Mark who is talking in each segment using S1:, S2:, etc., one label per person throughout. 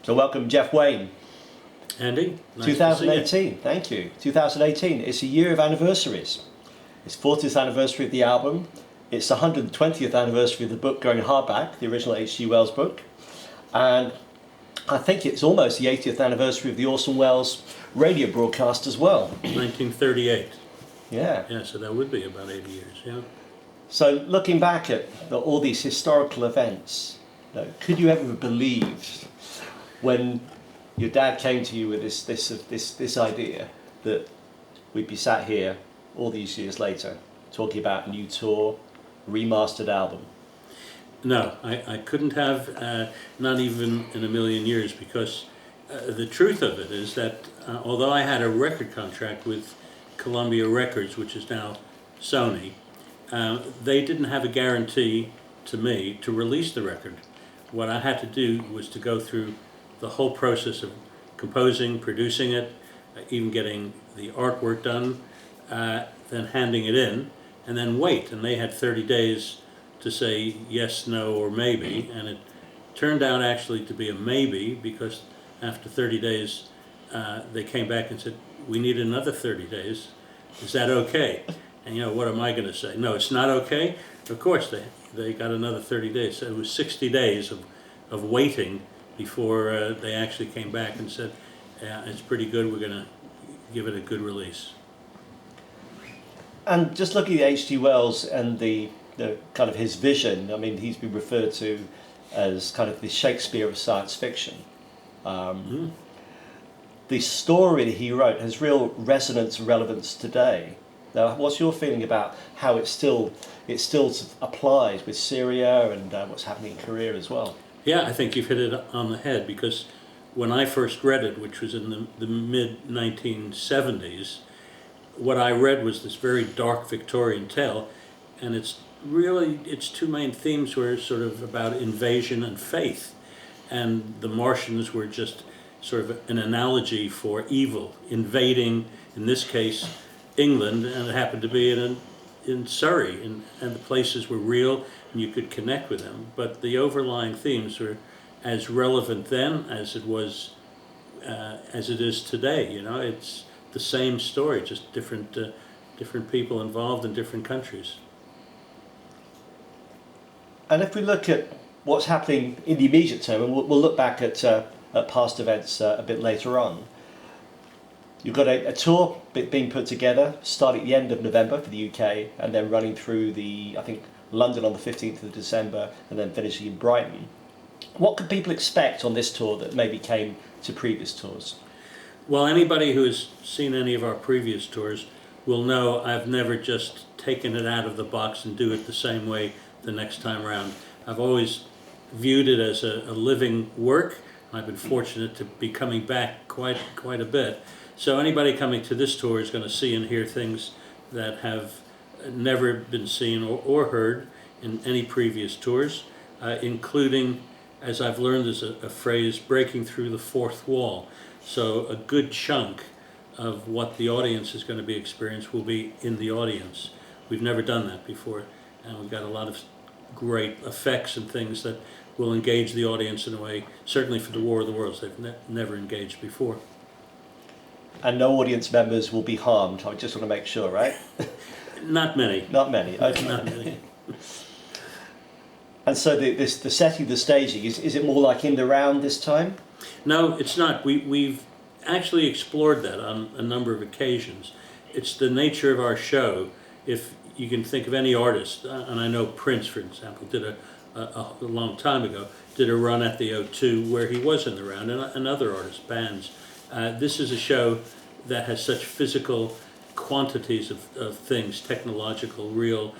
S1: So welcome, Jeff Wayne.
S2: Andy, nice
S1: 2018, thank you. 2018, it's a year of anniversaries. It's 40th anniversary of the album. It's the 120th anniversary of the book going hardback, the original H.G. Wells book. And I think it's almost the 80th anniversary of the Orson Welles radio broadcast as well.
S2: 1938.
S1: Yeah.
S2: Yeah, so that would be about 80 years, yeah.
S1: So looking back at all these historical events, could you ever have believed when your dad came to you with this idea that we'd be sat here all these years later talking about a new tour, remastered album?
S2: No, I couldn't have, not even in a million years, because the truth of it is that although I had a record contract with Columbia Records, which is now Sony, they didn't have a guarantee to me to release the record. What I had to do was to go through the whole process of composing, producing it, even getting the artwork done, then handing it in, and then wait. And they had 30 days to say yes, no, or maybe, and it turned out actually to be a maybe, because after 30 days they came back and said, we need another 30 days. Is that okay? And what am I going to say? No, it's not okay? Of course, they got another 30 days. So it was 60 days of waiting before they actually came back and said, yeah, it's pretty good, we're going to give it a good release.
S1: And just looking at H.G. Wells and the kind of his vision, I mean, he's been referred to as kind of the Shakespeare of science fiction. The story that he wrote has real resonance and relevance today. Now, what's your feeling about how it still applies with Syria and what's happening in Korea as well?
S2: Yeah, I think you've hit it on the head, because when I first read it, which was in the mid-1970s, what I read was this very dark Victorian tale, and its two main themes were sort of about invasion and faith, and the Martians were just sort of an analogy for evil, invading, in this case, England, and it happened to be in Surrey, and the places were real, and you could connect with them. But the overlying themes were as relevant then as it was, as it is today. It's the same story, just different people involved in different countries.
S1: And if we look at what's happening in the immediate term, and we'll look back at past events a bit later on, you've got a tour being put together, starting at the end of November for the UK, and then running through I think, London on the 15th of December, and then finishing in Brighton. What could people expect on this tour that maybe came to previous tours?
S2: Well, anybody who has seen any of our previous tours will know I've never just taken it out of the box and do it the same way the next time around. I've always viewed it as a living work. I've been fortunate to be coming back quite a bit. So anybody coming to this tour is going to see and hear things that have never been seen or heard in any previous tours, including, as I've learned, is a phrase, breaking through the fourth wall. So a good chunk of what the audience is going to be experienced will be in the audience. We've never done that before, and we've got a lot of great effects and things that will engage the audience in a way, certainly for the War of the Worlds, they've never engaged before.
S1: And no audience members will be harmed, I just want to make sure, right?
S2: Not many.
S1: Not many, okay.
S2: Not many.
S1: And so the setting, the staging, is it more like in the round this time?
S2: No, it's not. We've actually explored that on a number of occasions. It's the nature of our show. If you can think of any artist, and I know Prince, for example, did a long time ago, did a run at the O2 where he was in the round, and other artists, bands. This is a show that has such physical quantities of things, technological, real,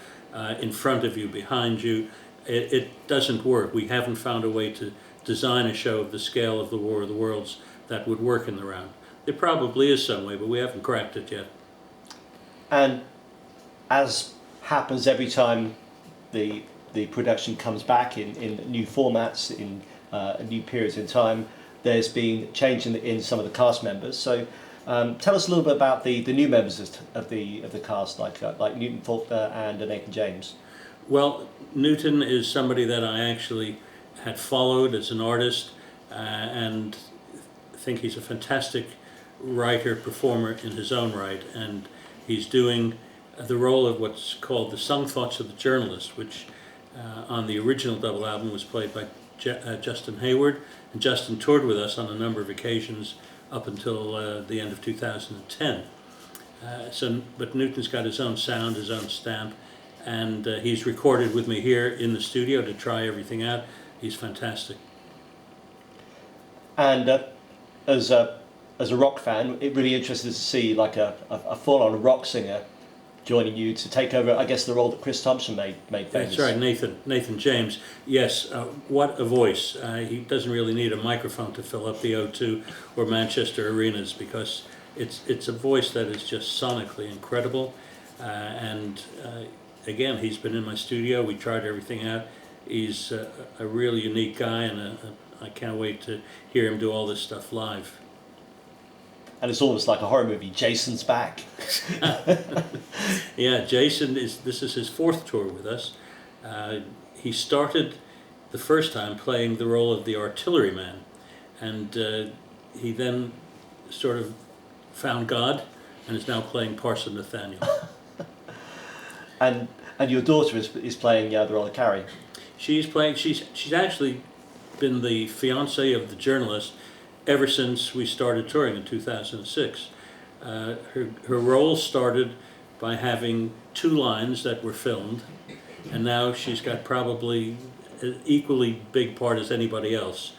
S2: in front of you, behind you. It doesn't work. We haven't found a way to design a show of the scale of the War of the Worlds that would work in the round. There probably is some way, but we haven't cracked it yet.
S1: And as happens every time the production comes back in new formats, in new periods in time, there's been change in some of the cast members. So tell us a little bit about the new members of the cast, like Newton Faulkner and Nathan James.
S2: Well, Newton is somebody that I actually had followed as an artist and think he's a fantastic writer, performer in his own right, and he's doing the role of what's called the sung thoughts of the journalist, which on the original double album was played by Justin Hayward, and Justin toured with us on a number of occasions up until the end of 2010. But Newton's got his own sound, his own stamp, and he's recorded with me here in the studio to try everything out. He's fantastic.
S1: And as a rock fan, it really interested to see like a full-on rock singer joining you to take over, I guess, the role that Chris Thompson made famous.
S2: That's right, Nathan James. Yes, what a voice. He doesn't really need a microphone to fill up the O2 or Manchester arenas, because it's a voice that is just sonically incredible. And again, he's been in my studio. We tried everything out. He's a really unique guy, and I can't wait to hear him do all this stuff live.
S1: And it's almost like a horror movie. Jason's back.
S2: Yeah, this is his fourth tour with us. He started the first time playing the role of the artilleryman, and he then sort of found God and is now playing Parson Nathaniel.
S1: And your daughter is playing the role of Carrie.
S2: She's actually been the fiancée of the journalist ever since we started touring in 2006. Her role started by having 2 lines that were filmed, and now she's got probably an equally big part as anybody else,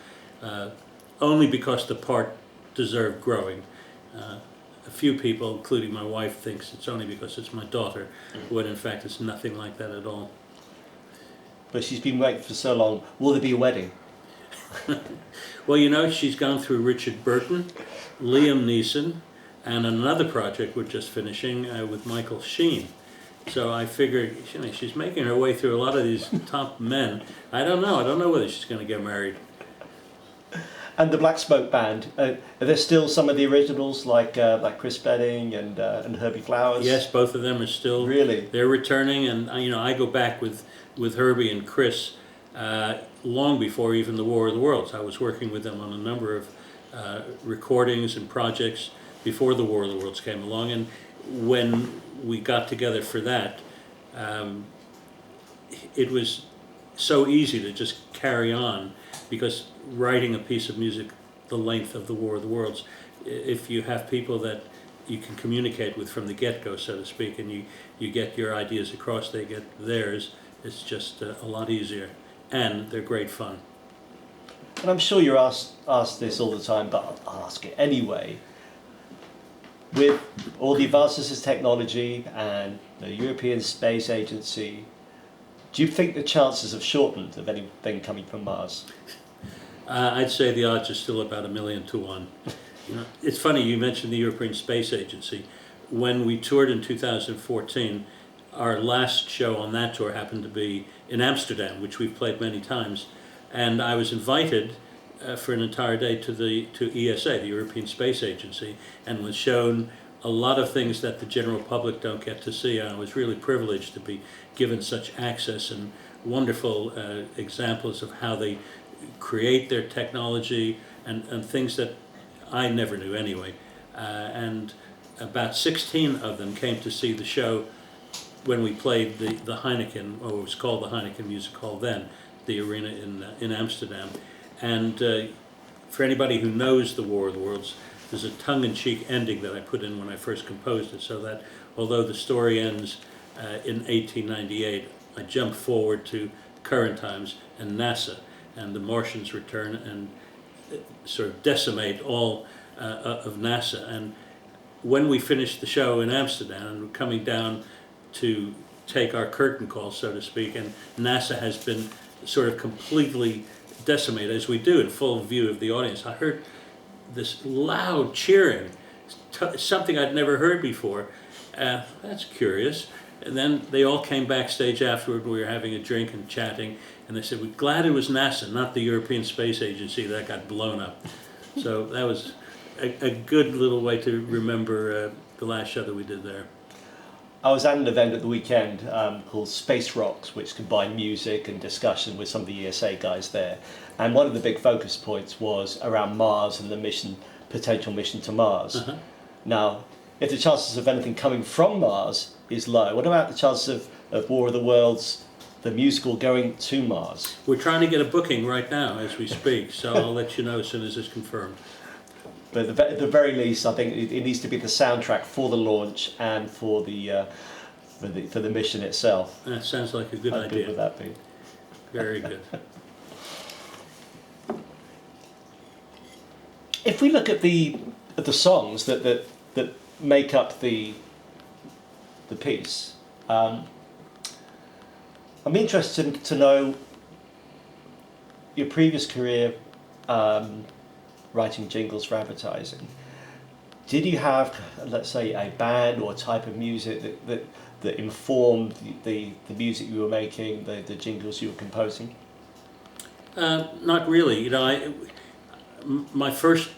S2: only because the part deserved growing. A few people, including my wife, thinks it's only because it's my daughter, when in fact it's nothing like that at all.
S1: But she's been waiting for so long. Will there be a wedding?
S2: Well, you know, she's gone through Richard Burton, Liam Neeson, and another project we're just finishing with Michael Sheen. So I figured, she's making her way through a lot of these top men. I don't know whether she's going to get married.
S1: And the Black Smoke Band, are there still some of the originals like Chris Spedding and Herbie Flowers?
S2: Yes, both of them are still.
S1: Really?
S2: They're returning, and I go back with Herbie and Chris long before even the War of the Worlds. I was working with them on a number of recordings and projects before the War of the Worlds came along, and when we got together for that, it was so easy to just carry on, because writing a piece of music the length of the War of the Worlds, if you have people that you can communicate with from the get-go, so to speak, and you get your ideas across, they get theirs, it's just a lot easier, and they're great fun.
S1: And I'm sure you're asked this all the time, but I'll ask it anyway. With all the advances in technology and the European Space Agency, do you think the chances have shortened of anything coming from Mars?
S2: I'd say the odds are still about 1,000,000 to 1. It's funny you mentioned the European Space Agency. When we toured in 2014, our last show on that tour happened to be in Amsterdam, which we've played many times, and I was invited for an entire day to ESA, the European Space Agency, and was shown a lot of things that the general public don't get to see. I was really privileged to be given such access and wonderful examples of how they create their technology and things that I never knew anyway. And about 16 of them came to see the show when we played the Heineken, or it was called the Heineken Music Hall then, the arena in Amsterdam. And for anybody who knows the War of the Worlds, there's a tongue-in-cheek ending that I put in when I first composed it, so that although the story ends in 1898, I jump forward to current times and NASA, and the Martians return and sort of decimate all of NASA. And when we finished the show in Amsterdam and we're coming down to take our curtain call, so to speak, and NASA has been sort of completely decimated, as we do in full view of the audience, I heard this loud cheering, something I'd never heard before. That's curious. And then they all came backstage afterward. We were having a drink and chatting, and they said, "We're glad it was NASA, not the European Space Agency, that got blown up." So that was a good little way to remember the last show that we did there.
S1: I was at an event at the weekend called Space Rocks, which combined music and discussion with some of the ESA guys there. And one of the big focus points was around Mars and the potential mission to Mars. Now, if the chances of anything coming from Mars is low, what about the chances of War of the Worlds, the musical, going to Mars?
S2: We're trying to get a booking right now as we speak, so I'll let you know as soon as it's confirmed.
S1: But at the very least, I think it needs to be the soundtrack for the launch and for the mission itself.
S2: That sounds like a good
S1: How
S2: idea.
S1: good would that be?
S2: Very good.
S1: If we look at the songs that make up the piece, I'm interested to know your previous career writing jingles for advertising. Did you have, let's say, a band or a type of music that informed the music you were making, the jingles you were composing?
S2: Not really. You know, my first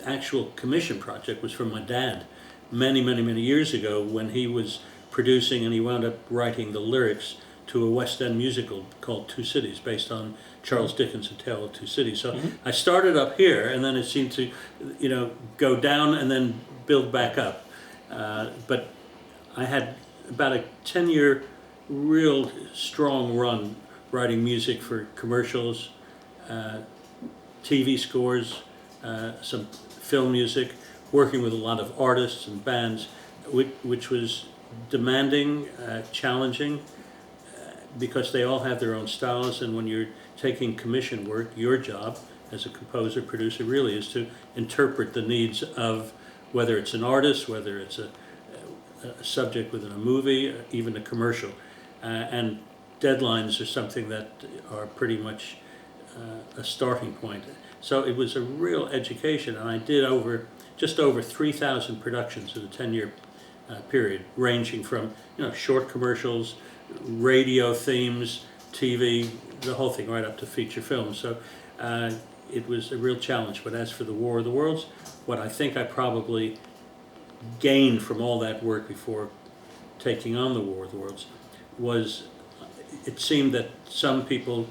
S2: actual commission project was from my dad many years ago, when he was producing, and he wound up writing the lyrics to a West End musical called Two Cities, based on Charles Dickens' A Tale of Two Cities. So I started up here, and then it seemed to, you know, go down and then build back up. But I had about a 10-year real strong run writing music for commercials, TV scores, some film music, working with a lot of artists and bands, which was demanding, challenging, because they all have their own styles, and when you're taking commission work, your job as a composer, producer, really is to interpret the needs of, whether it's an artist, whether it's a subject within a movie, even a commercial. And deadlines are something that are pretty much a starting point. So it was a real education, and I did just over 3,000 productions in a 10-year period, ranging from, you know, short commercials, radio themes, TV, the whole thing, right up to feature films. So it was a real challenge. But as for the War of the Worlds, what I think I probably gained from all that work before taking on the War of the Worlds was, it seemed that some people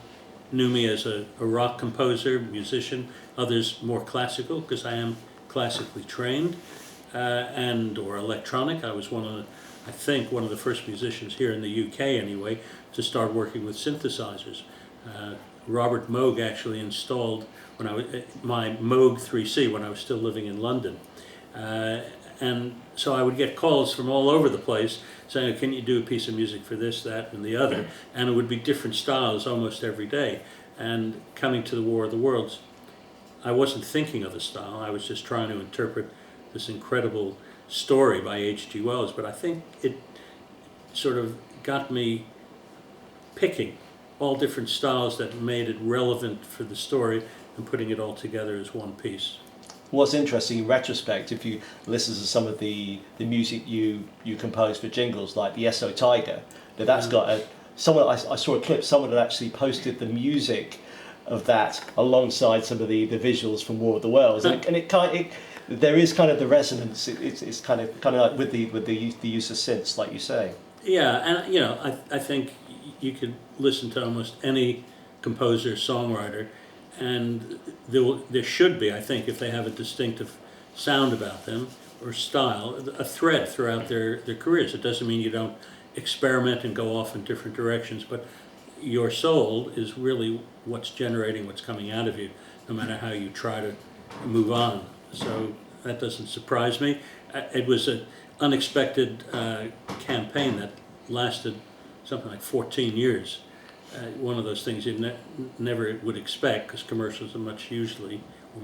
S2: knew me as a rock composer, musician, others more classical, because I am classically trained, or electronic. I was I think one of the first musicians here in the UK anyway to start working with synthesizers. Robert Moog actually installed my Moog 3C when I was still living in London. And so I would get calls from all over the place saying, can you do a piece of music for this, that, and the other? And it would be different styles almost every day. And coming to the War of the Worlds, I wasn't thinking of the style. I was just trying to interpret this incredible story by H.G. Wells. But I think it sort of got me picking all different styles that made it relevant for the story and putting it all together as one piece.
S1: What's interesting in retrospect, if you listen to some of the music you composed for jingles, like the Esso Tiger, that's got I saw a clip, someone had actually posted the music of that alongside some of the visuals from War of the Worlds, and there is kind of the resonance. It's kind of like with the use of synths, like you say.
S2: Yeah, and you know, I think you could listen to almost any composer, songwriter, and there should be, I think, if they have a distinctive sound about them or style, a thread throughout their careers. It doesn't mean you don't experiment and go off in different directions, but your soul is really what's generating what's coming out of you, no matter how you try to move on. So that doesn't surprise me. It was an unexpected campaign that lasted something like 14 years. One of those things you never would expect, because commercials are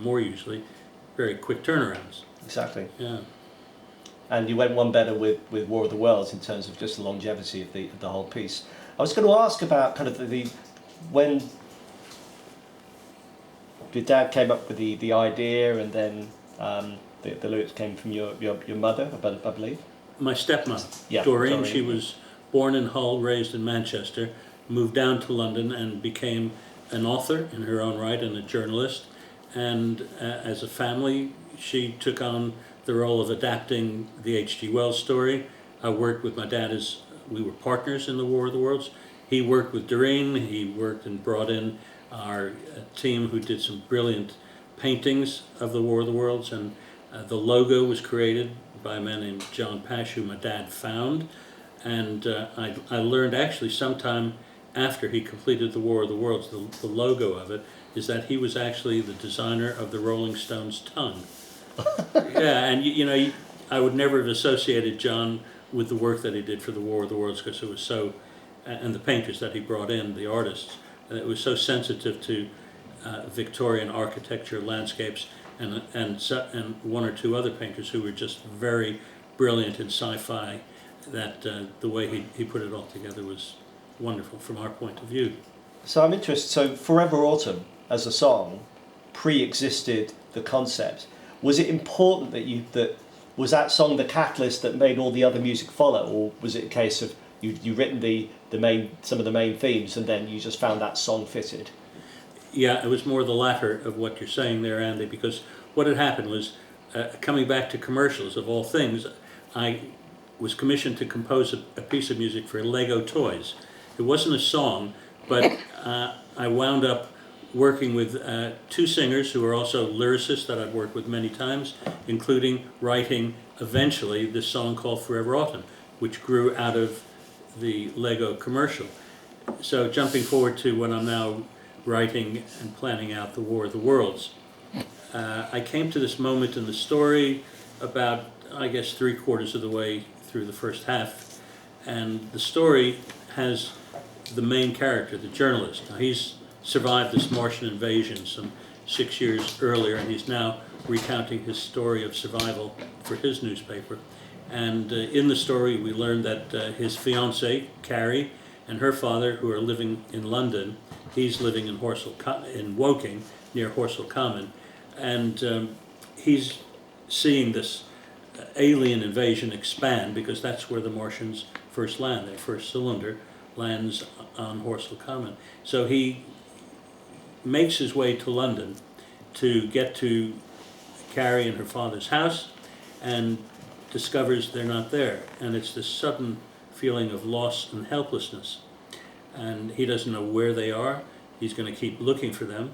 S2: more usually, very quick turnarounds.
S1: Exactly.
S2: Yeah.
S1: And you went one better with War of the Worlds in terms of just the longevity of the whole piece. I was going to ask about kind of when your dad came up with the idea, and then the lyrics came from your mother, I believe.
S2: My stepmom,
S1: Yeah,
S2: Doreen, she was born in Hull, raised in Manchester, moved down to London and became an author in her own right and a journalist. And as a family, she took on the role of adapting the H.G. Wells story I worked with my dad as we were partners in the War of the Worlds. He worked with Doreen. He worked and brought in our team who did some brilliant paintings of the War of the Worlds, and the logo was created by a man named John Pasche, who my dad found. And I learned actually sometime after he completed the War of the Worlds, the logo of it is that he was actually the designer of the Rolling Stones' tongue. Yeah, and you know, I would never have associated John with the work that he did for the War of the Worlds, because it was so, and the painters that he brought in, the artists, and it was so sensitive to Victorian architecture, landscapes, and one or two other painters who were just very brilliant in sci-fi, that the way he put it all together was wonderful from our point of view.
S1: So I'm interested, so Forever Autumn as a song pre-existed the concept. Was it important that was that song the catalyst that made all the other music follow, or was it a case of you written some of the main themes and then you just found that song fitted?
S2: Yeah, it was more the latter of what you're saying there, Andy, because what had happened was, coming back to commercials of all things, I was commissioned to compose a piece of music for Lego toys. It wasn't a song, but I wound up working with two singers who are also lyricists that I've worked with many times, including writing eventually this song called Forever Autumn, which grew out of the Lego commercial. So jumping forward to when I'm now writing and planning out the War of the Worlds, I came to this moment in the story about, I guess, 3/4 of the way through the first half, and the story has the main character, the journalist. Now, he's survived this Martian invasion some 6 years earlier, and he's now recounting his story of survival for his newspaper. And in the story, we learn that his fiancée, Carrie, and her father, who are living in London, he's living in Woking, near Horsell Common, and he's seeing this alien invasion expand, because that's where the Martians first land. Their first cylinder lands on Horsell Common. So he makes his way to London to get to Carrie and her father's house, and discovers they're not there. And it's this sudden feeling of loss and helplessness. And he doesn't know where they are. He's going to keep looking for them.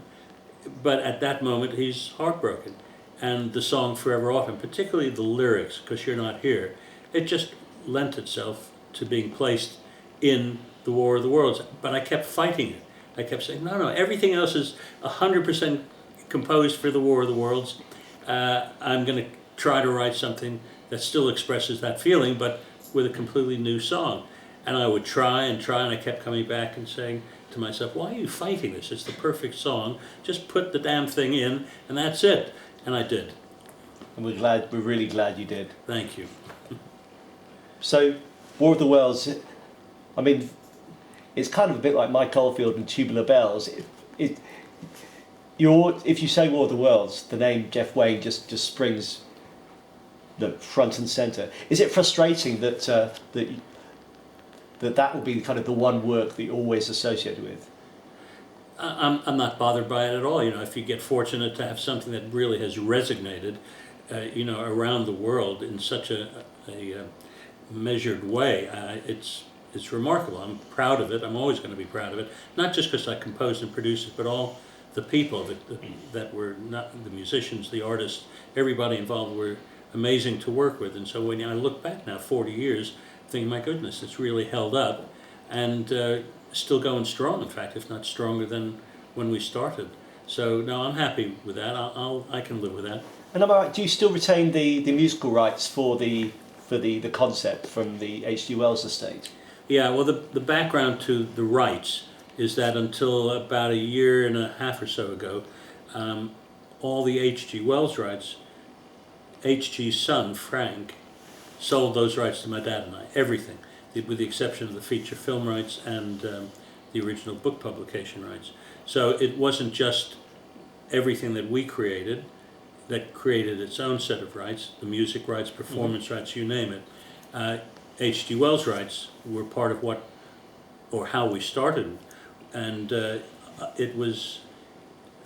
S2: But at that moment, he's heartbroken. And the song Forever Autumn, particularly the lyrics, Because You're Not Here, it just lent itself to being placed in the War of the Worlds. But I kept fighting it. I kept saying, no, everything else is 100% composed for the War of the Worlds. I'm going to try to write something that still expresses that feeling, but with a completely new song. And I would try, and I kept coming back and saying to myself, why are you fighting this? It's the perfect song. Just put the damn thing in, and that's it. And I did.
S1: And we're really glad you did.
S2: Thank you.
S1: So, War of the Worlds, I mean, it's kind of a bit like Mike Oldfield and Tubular Bells. If you say War of the Worlds, the name Jeff Wayne just springs the front and centre. Is it frustrating that that will be kind of the one work that you're always associated with?
S2: I'm not bothered by it at all. You know, if you get fortunate to have something that really has resonated, around the world in such a measured way, it's remarkable. I'm proud of it. I'm always going to be proud of it. Not just because I composed and produced it, but all the people of it that were not the musicians, the artists, everybody involved were amazing to work with. And so when I look back now, 40 years, I think, my goodness, it's really held up, and still going strong. In fact, if not stronger than when we started. So no, I'm happy with that. I can live with that.
S1: And am I right, do you still retain the musical rights for the concept from the H.G. Wells estate?
S2: Yeah. Well, the background to the rights is that until about a year and a half or so ago, all the H.G. Wells rights, H.G.'s son Frank sold those rights to my dad and I. Everything, with the exception of the feature film rights and the original book publication rights. So it wasn't just everything that we created that created its own set of rights, the music rights, performance rights, you name it. H.G. Wells rights were part of what, or how we started. And it was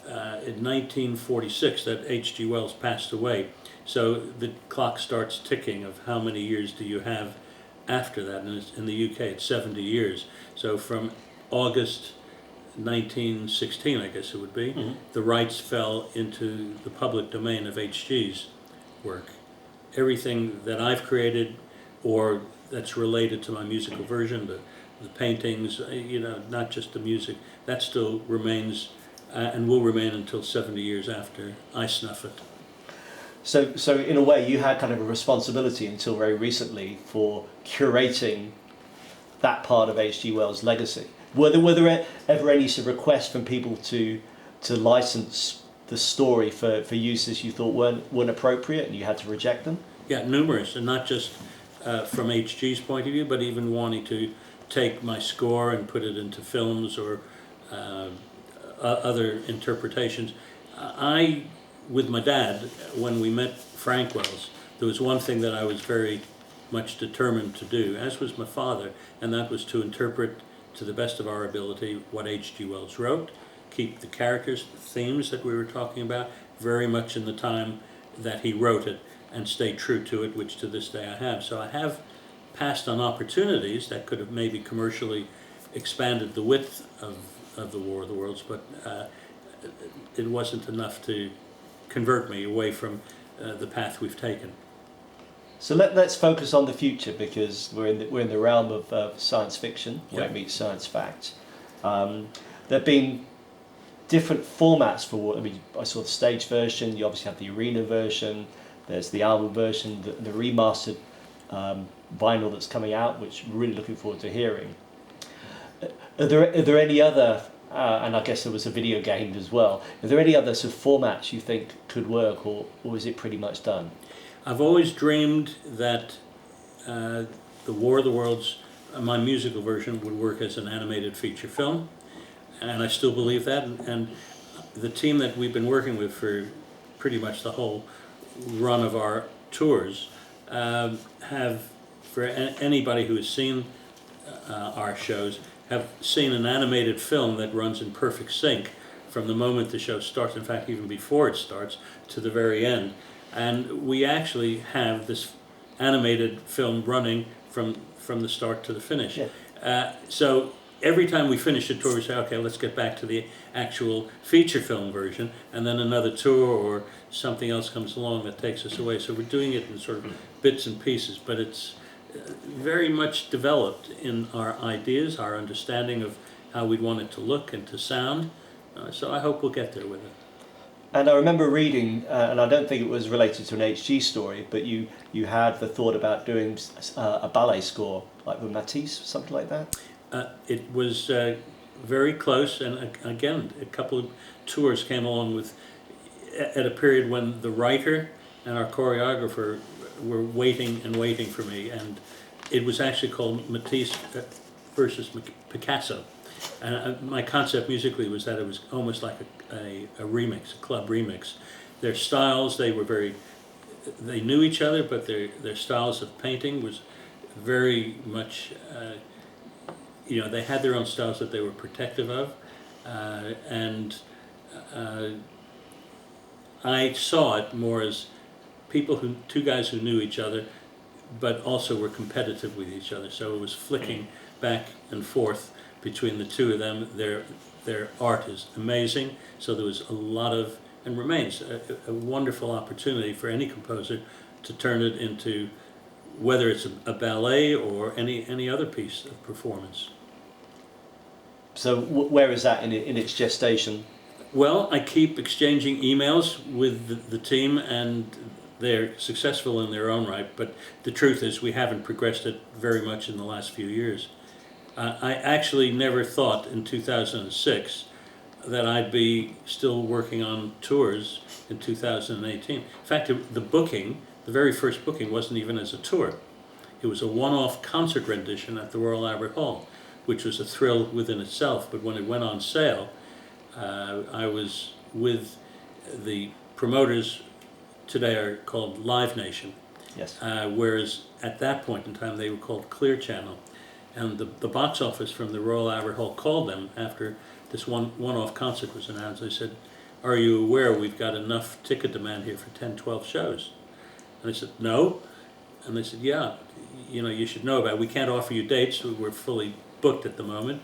S2: in 1946 that H.G. Wells passed away. So the clock starts ticking of how many years do you have after that, and in the UK it's 70 years. So from August 1916, I guess it would be, the rights fell into the public domain of HG's work. Everything that I've created or that's related to my musical version, the paintings, you know, not just the music, that still remains and will remain until 70 years after I snuff it.
S1: So in a way, you had kind of a responsibility until very recently for curating that part of H.G. Wells' legacy. Were there ever any sort of requests from people to license the story for uses you thought weren't appropriate and you had to reject them?
S2: Yeah, numerous, and not just from HG's point of view, but even wanting to take my score and put it into films or other interpretations. With my dad, when we met Frank Wells, there was one thing that I was very much determined to do, as was my father, and that was to interpret to the best of our ability what H.G. Wells wrote, keep the characters, the themes that we were talking about, very much in the time that he wrote it, and stay true to it, which to this day I have. So I have passed on opportunities that could have maybe commercially expanded the width of the War of the Worlds, but it wasn't enough to convert me away from the path we've taken.
S1: So let's focus on the future, because we're in the realm of science fiction, where it meets science fact. There have been different formats for. I mean, I saw the stage version. You obviously have the arena version. There's the album version, the remastered vinyl that's coming out, which we're really looking forward to hearing. Are there any other? And I guess there was a video game as well. Are there any other sort of formats you think could work, or is it pretty much done?
S2: I've always dreamed that the War of the Worlds, my musical version, would work as an animated feature film, and I still believe that. And the team that we've been working with for pretty much the whole run of our tours have, for anybody who has seen our shows, have seen an animated film that runs in perfect sync from the moment the show starts, in fact even before it starts, to the very end. And we actually have this animated film running from the start to the finish. Yeah. So every time we finish a tour, we say, okay, let's get back to the actual feature film version, and then another tour or something else comes along that takes us away. So we're doing it in sort of bits and pieces, but it's very much developed in our ideas, our understanding of how we'd want it to look and to sound. So I hope we'll get there with it.
S1: And I remember reading, and I don't think it was related to an HG story, but you had the thought about doing a ballet score, like with Matisse, something like that?
S2: It was very close, and again, a couple of tours came along with, at a period when the writer and our choreographer were waiting and waiting for me, and it was actually called Matisse versus Picasso. And my concept musically was that it was almost like a remix, a club remix. Their styles, they knew each other, but their styles of painting was very much, they had their own styles that they were protective of, and I saw it more as two guys who knew each other, but also were competitive with each other. So it was flicking back and forth between the two of them. Their art is amazing, so there was a lot of, and remains, a wonderful opportunity for any composer to turn it into, whether it's a ballet or any other piece of performance.
S1: So where is that in its gestation?
S2: Well, I keep exchanging emails with the team, and they're successful in their own right, but the truth is we haven't progressed it very much in the last few years. I actually never thought in 2006 that I'd be still working on tours in 2018. In fact, the very first booking wasn't even as a tour. It was a one-off concert rendition at the Royal Albert Hall, which was a thrill within itself, but when it went on sale, I was with the promoters, today are called Live Nation.
S1: Yes.
S2: Whereas at that point in time they were called Clear Channel. And the box office from the Royal Albert Hall called them after this one-off concert was announced. They said, "Are you aware we've got enough ticket demand here for 10, 12 shows?" And I said, "No." And they said, "Yeah, you should know about. We can't offer you dates. We're fully booked at the moment,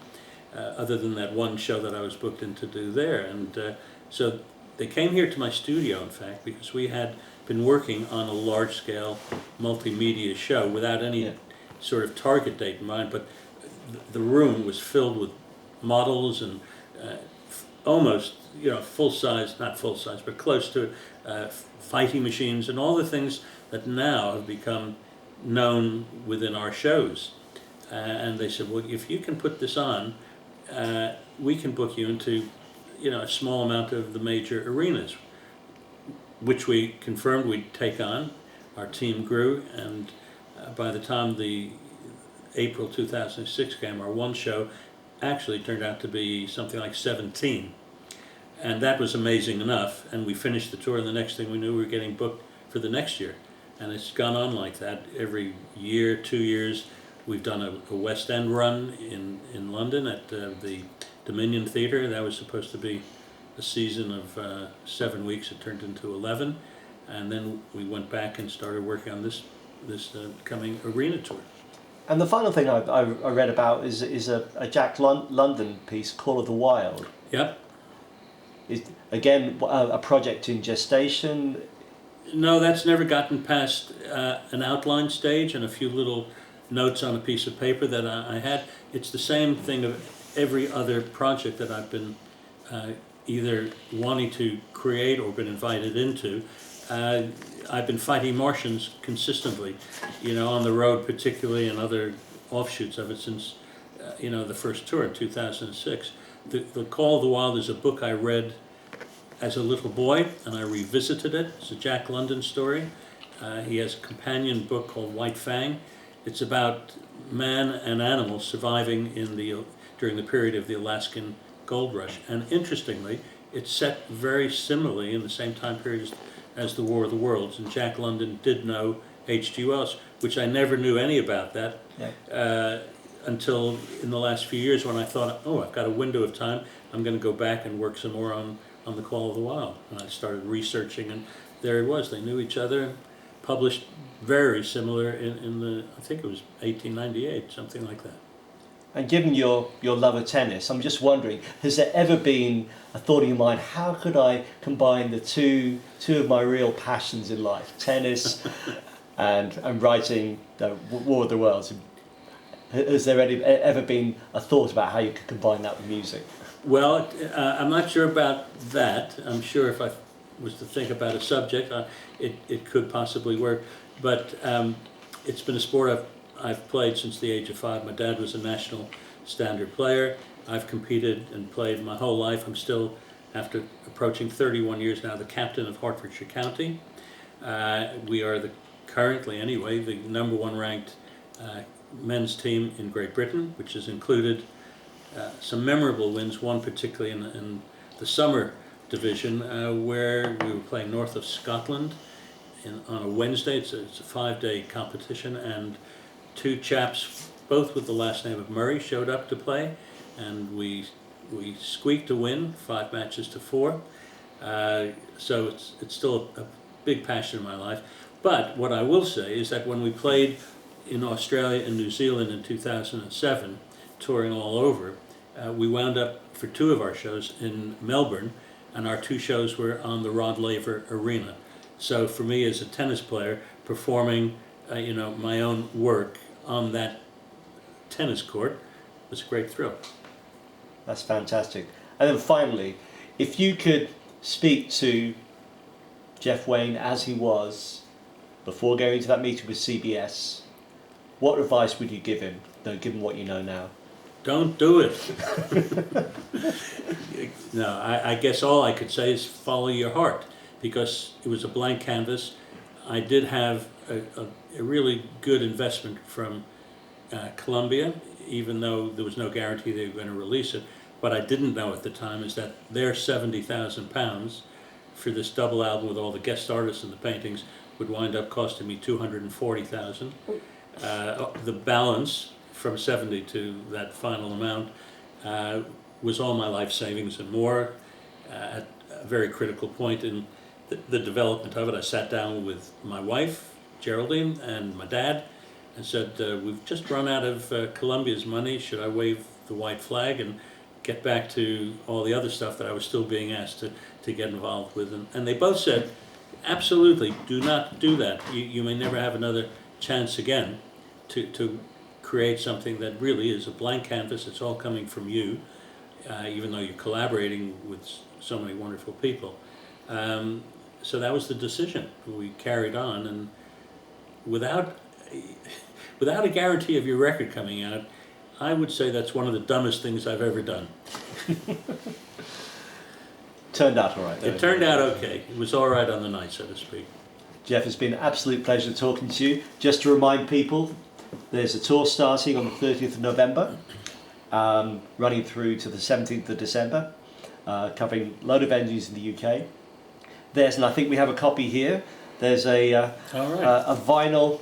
S2: other than that one show that I was booked in to do there. And so they came here to my studio, in fact, because we had been working on a large-scale multimedia show without any sort of target date in mind, but the room was filled with models and almost, full-size, not full-size, but close to it, fighting machines and all the things that now have become known within our shows. And they said, well, if you can put this on, we can book you into, a small amount of the major arenas, which we confirmed we'd take on. Our team grew, and by the time the April 2006 came, our one show actually turned out to be something like 17. And that was amazing enough, and we finished the tour, and the next thing we knew, we were getting booked for the next year. And it's gone on like that every year, 2 years. We've done a West End run in London at the Dominion Theatre. That was supposed to be a season of 7 weeks. It turned into 11. And then we went back and started working on this coming arena tour.
S1: And the final thing I read about is a Jack London piece, Call of the Wild.
S2: Yep.
S1: Again, a project in gestation.
S2: No, that's never gotten past an outline stage and a few little notes on a piece of paper that I had. It's the same thing of every other project that I've been either wanting to create or been invited into. I've been fighting Martians consistently, on the road particularly, and other offshoots of it since, the first tour in 2006. The Call of the Wild is a book I read as a little boy, and I revisited it. It's a Jack London story. He has a companion book called White Fang. It's about man and animals surviving during the period of the Alaskan gold rush. And interestingly, it's set very similarly in the same time period as the War of the Worlds. And Jack London did know H.G. Wells, which I never knew any about that until in the last few years, when I thought, I've got a window of time. I'm going to go back and work some more on the Call of the Wild. And I started researching, and there it was. They knew each other, published very similar in the, I think it was 1898, something like that.
S1: And given your love of tennis, I'm just wondering, has there ever been a thought in your mind, how could I combine the two of my real passions in life, tennis and writing the War of the Worlds? Has there ever been a thought about how you could combine that with music?
S2: Well, I'm not sure about that. I'm sure if I was to think about a subject, it could possibly work. But it's been a sport I've played since the age of 5. My dad was a national standard player. I've competed and played my whole life. I'm still, after approaching 31 years now, the captain of Hertfordshire County. We are currently anyway, the #1 ranked men's team in Great Britain, which has included some memorable wins, one particularly in the summer division, where we were playing north of Scotland on a Wednesday. It's a 5-day competition, and 2 chaps, both with the last name of Murray, showed up to play, and we squeaked a win, 5 matches to 4. So it's still a big passion in my life. But what I will say is that when we played in Australia and New Zealand in 2007, touring all over, we wound up for 2 of our shows in Melbourne, and our 2 shows were on the Rod Laver Arena. So for me as a tennis player, performing my own work on that tennis court was a great thrill.
S1: That's fantastic. And then finally, if you could speak to Jeff Wayne as he was before going to that meeting with CBS, what advice would you give him, given what you know now?
S2: Don't do it. No, I guess all I could say is follow your heart, because it was a blank canvas. I did have a really good investment from Columbia, even though there was no guarantee they were going to release it. What I didn't know at the time is that their £70,000 for this double album with all the guest artists and the paintings would wind up costing me $240,000. The balance from 70 to that final amount was all my life savings and more. At a very critical point in the development of it, I sat down with my wife, Geraldine, and my dad, and said, we've just run out of Columbia's money, should I wave the white flag and get back to all the other stuff that I was still being asked to get involved with? And they both said, absolutely, do not do that. You may never have another chance again to create something that really is a blank canvas. It's all coming from you, even though you're collaborating with so many wonderful people. So that was the decision. We carried on, and without a guarantee of your record coming out, I would say that's one of the dumbest things I've ever done.
S1: Turned out all right, though.
S2: It turned out okay. It was all right on the night, so to speak.
S1: Jeff, it's been an absolute pleasure talking to you. Just to remind people, there's a tour starting on the 30th of November, running through to the 17th of December, covering a load of venues in the UK. And I think we have a copy here. There's a vinyl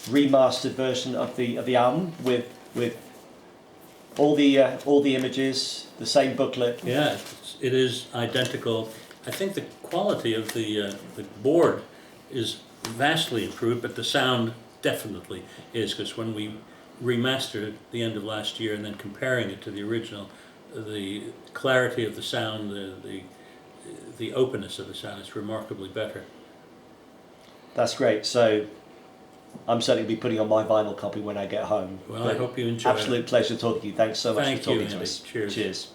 S1: remastered version of the album with all the images, the same booklet.
S2: Yeah, it is identical. I think the quality of the board is vastly improved, but the sound definitely is, because when we remastered at the end of last year and then comparing it to the original, the clarity of the sound, the openness of the sound is remarkably better.
S1: That's great. So I'm certainly be putting on my vinyl copy when I get home.
S2: Well, I hope you enjoy it.
S1: Absolute pleasure talking to you. Thanks so much for talking to us.
S2: Cheers.
S1: Cheers.